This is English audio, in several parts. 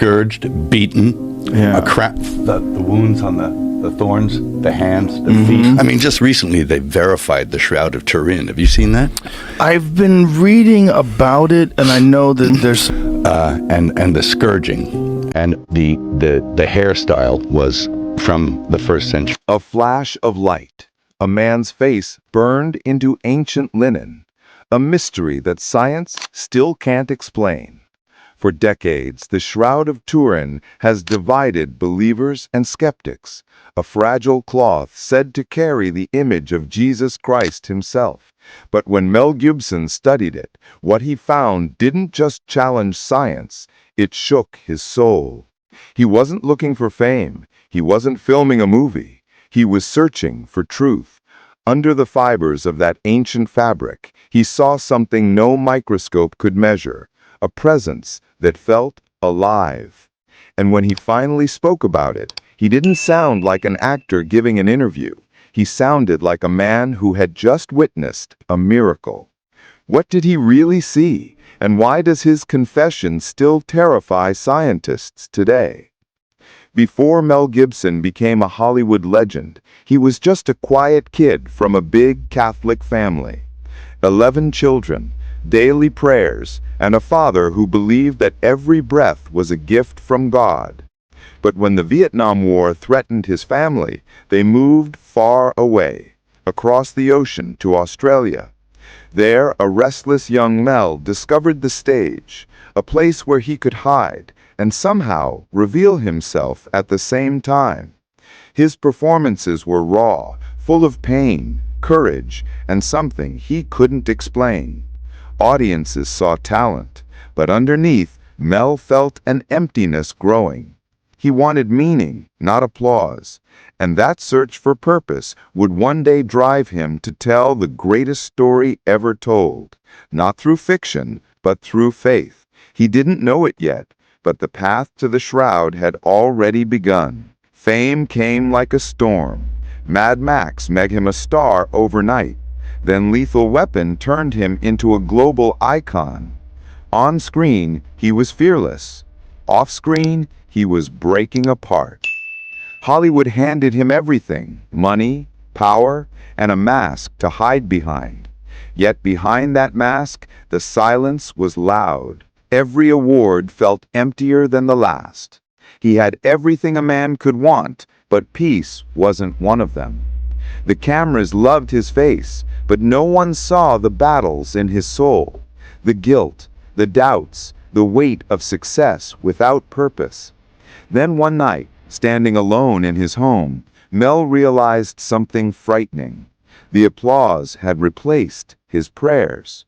scourged, beaten, the wounds on the thorns, the hands, the feet. I mean, just recently they verified the Shroud of Turin. Have you seen that? I've been reading about it, and I know that there's and the scourging and the hairstyle was from the 1st century. A flash of light, a man's face burned into ancient linen, a mystery that science still can't explain. For decades, the Shroud of Turin has divided believers and skeptics, a fragile cloth said to carry the image of Jesus Christ himself. But when Mel Gibson studied it, what he found didn't just challenge science, it shook his soul. He wasn't looking for fame. He wasn't filming a movie. He was searching for truth. Under the fibers of that ancient fabric, he saw something no microscope could measure, a presence that felt alive. And when he finally spoke about it, he didn't sound like an actor giving an interview. He sounded like a man who had just witnessed a miracle. What did he really see, and why does his confession still terrify scientists today? Before Mel Gibson became a Hollywood legend, he was just a quiet kid from a big Catholic family. 11 children, daily prayers, and a father who believed that every breath was a gift from God. But when the Vietnam War threatened his family, they moved far away, across the ocean to Australia. There, a restless young Mel discovered the stage, a place where he could hide and somehow reveal himself at the same time. His performances were raw, full of pain, courage, and something he couldn't explain. Audiences saw talent, but underneath, Mel felt an emptiness growing. He wanted meaning, not applause, and that search for purpose would one day drive him to tell the greatest story ever told, not through fiction, but through faith. He didn't know it yet, but the path to the shroud had already begun. Fame came like a storm. Mad Max made him a star overnight. Then Lethal Weapon turned him into a global icon. On screen, he was fearless. Off screen, he was breaking apart. Hollywood handed him everything: money, power, and a mask to hide behind. Yet behind that mask, the silence was loud. Every award felt emptier than the last. He had everything a man could want, but peace wasn't one of them. The cameras loved his face, but no one saw the battles in his soul, the guilt, the doubts, the weight of success without purpose. Then one night, standing alone in his home, Mel realized something frightening. The applause had replaced his prayers.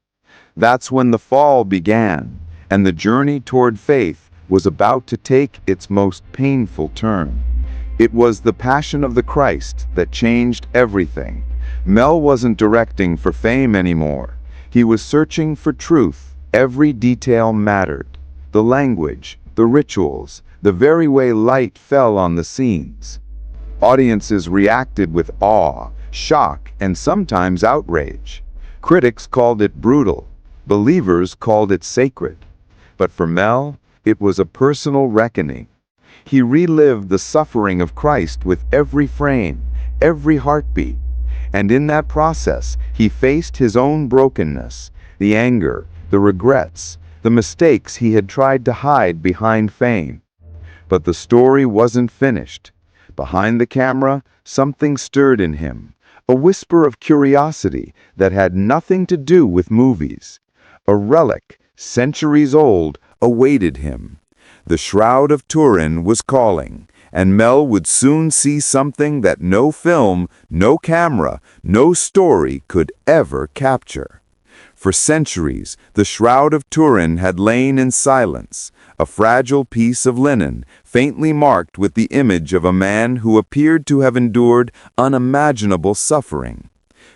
That's when the fall began, and the journey toward faith was about to take its most painful turn. It was the Passion of the Christ that changed everything. Mel wasn't directing for fame anymore. He was searching for truth. Every detail mattered. The language, the rituals, the very way light fell on the scenes. Audiences reacted with awe, shock, and sometimes outrage. Critics called it brutal. Believers called it sacred. But for Mel, it was a personal reckoning. He relived the suffering of Christ with every frame, every heartbeat. And in that process, he faced his own brokenness, the anger, the regrets, the mistakes he had tried to hide behind fame. But the story wasn't finished. Behind the camera, something stirred in him, a whisper of curiosity that had nothing to do with movies. A relic, centuries old, awaited him. The Shroud of Turin was calling, and Mel would soon see something that no film, no camera, no story could ever capture. For centuries, the Shroud of Turin had lain in silence, a fragile piece of linen, faintly marked with the image of a man who appeared to have endured unimaginable suffering.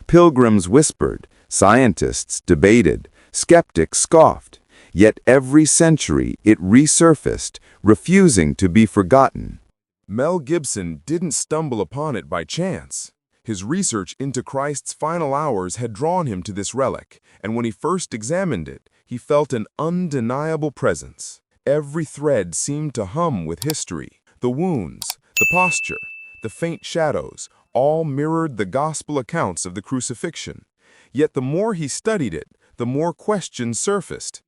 Pilgrims whispered, scientists debated, skeptics scoffed. Yet every century it resurfaced, refusing to be forgotten. Mel Gibson didn't stumble upon it by chance. His research into Christ's final hours had drawn him to this relic, and when he first examined it, he felt an undeniable presence. every thread seemed to hum with history. The wounds, the posture, the faint shadows, all mirrored the gospel accounts of the crucifixion. Yet the more he studied it, the more questions surfaced.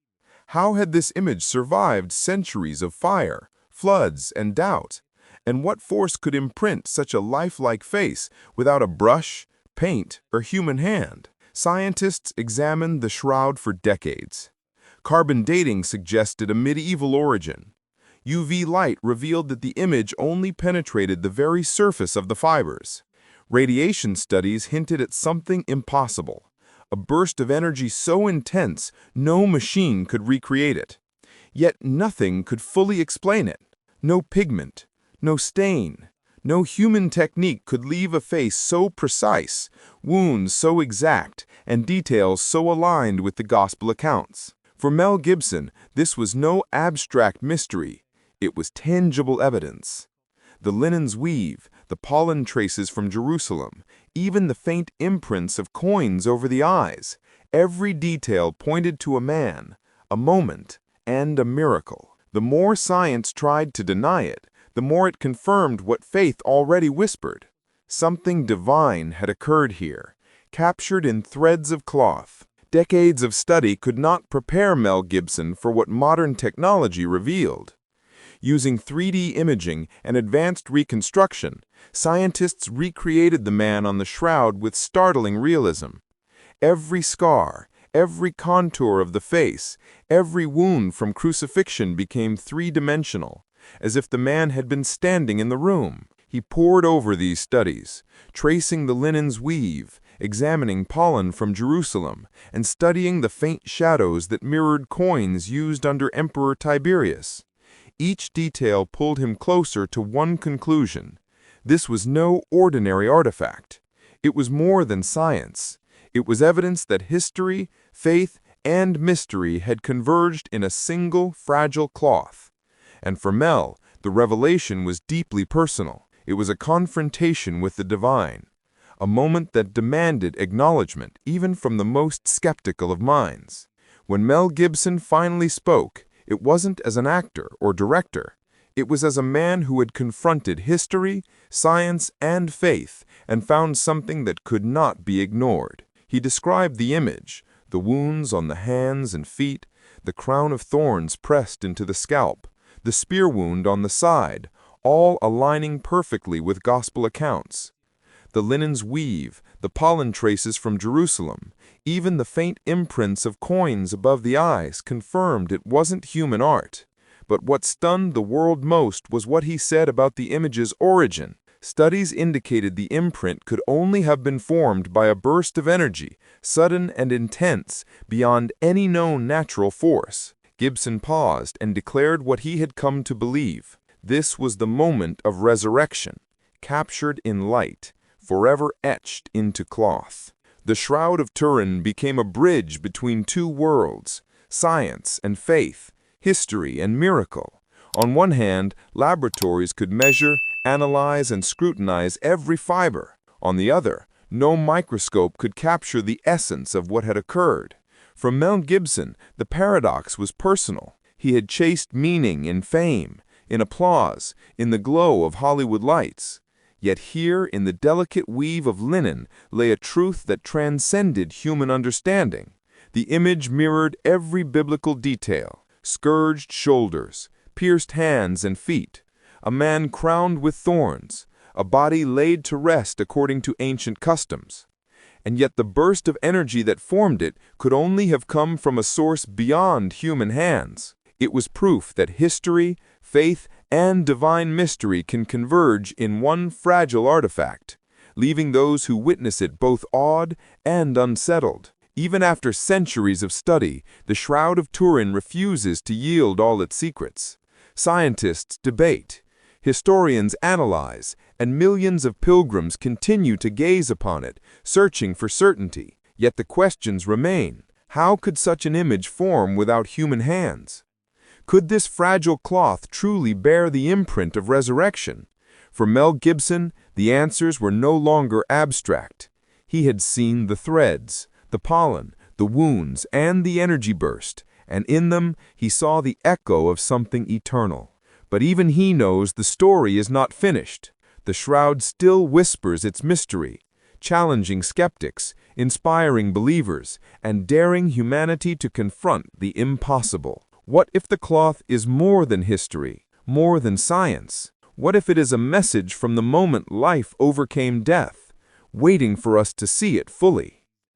How had this image survived centuries of fire, floods, and doubt? And what force could imprint such a lifelike face without a brush, paint, or human hand? Scientists examined the shroud for decades. Carbon dating suggested a medieval origin. UV light revealed that the image only penetrated the very surface of the fibers. Radiation studies hinted at something impossible, a burst of energy so intense no machine could recreate it. Yet nothing could fully explain it. No pigment, no stain, no human technique could leave a face so precise, wounds so exact, and details so aligned with the gospel accounts. For Mel Gibson, this was no abstract mystery. It was tangible evidence. The linen's weave, the pollen traces from Jerusalem, even the faint imprints of coins over the eyes, every detail pointed to a man, a moment, and a miracle. The more science tried to deny it, the more it confirmed what faith already whispered. Something divine had occurred here, captured in threads of cloth. Decades of study could not prepare Mel Gibson for what modern technology revealed. Using 3D imaging and advanced reconstruction, scientists recreated the man on the shroud with startling realism. Every scar, every contour of the face, every wound from crucifixion became three-dimensional, as if the man had been standing in the room. He pored over these studies, tracing the linen's weave, examining pollen from Jerusalem, and studying the faint shadows that mirrored coins used under Emperor Tiberius. Each detail pulled him closer to one conclusion. This was no ordinary artifact. It was more than science. It was evidence that history, faith, and mystery had converged in a single fragile cloth. And for Mel, the revelation was deeply personal. It was a confrontation with the divine, a moment that demanded acknowledgement even from the most skeptical of minds. When Mel Gibson finally spoke, it wasn't as an actor or director. It was as a man who had confronted history, science, and faith and found something that could not be ignored. He described the image, the wounds on the hands and feet, the crown of thorns pressed into the scalp, the spear wound on the side, all aligning perfectly with gospel accounts. The linen's weave, the pollen traces from Jerusalem, even the faint imprints of coins above the eyes confirmed it wasn't human art. But what stunned the world most was what he said about the image's origin. Studies indicated the imprint could only have been formed by a burst of energy, sudden and intense, beyond any known natural force. Gibson paused and declared what he had come to believe. This was the moment of resurrection, captured in light, forever etched into cloth. The Shroud of Turin became a bridge between two worlds, science and faith, history and miracle. On one hand, laboratories could measure, analyze, and scrutinize every fiber. On the other, no microscope could capture the essence of what had occurred. For Mel Gibson, the paradox was personal. He had chased meaning in fame, in applause, in the glow of Hollywood lights. Yet here, in the delicate weave of linen, lay a truth that transcended human understanding. The image mirrored every biblical detail: scourged shoulders, pierced hands and feet, a man crowned with thorns, a body laid to rest according to ancient customs. And yet the burst of energy that formed it could only have come from a source beyond human hands. It was proof that history, faith, and divine mystery can converge in one fragile artifact, leaving those who witness it both awed and unsettled. Even after centuries of study, the Shroud of Turin refuses to yield all its secrets. Scientists debate, historians analyze, and millions of pilgrims continue to gaze upon it, searching for certainty. Yet the questions remain. How could such an image form without human hands? Could this fragile cloth truly bear the imprint of resurrection? For Mel Gibson, the answers were no longer abstract. He had seen the threads, the pollen, the wounds, and the energy burst, and in them he saw the echo of something eternal. But even he knows the story is not finished. The shroud still whispers its mystery, challenging skeptics, inspiring believers, and daring humanity to confront the impossible. What if the cloth is more than history, more than science? What if it is a message from the moment life overcame death, waiting for us to see it fully?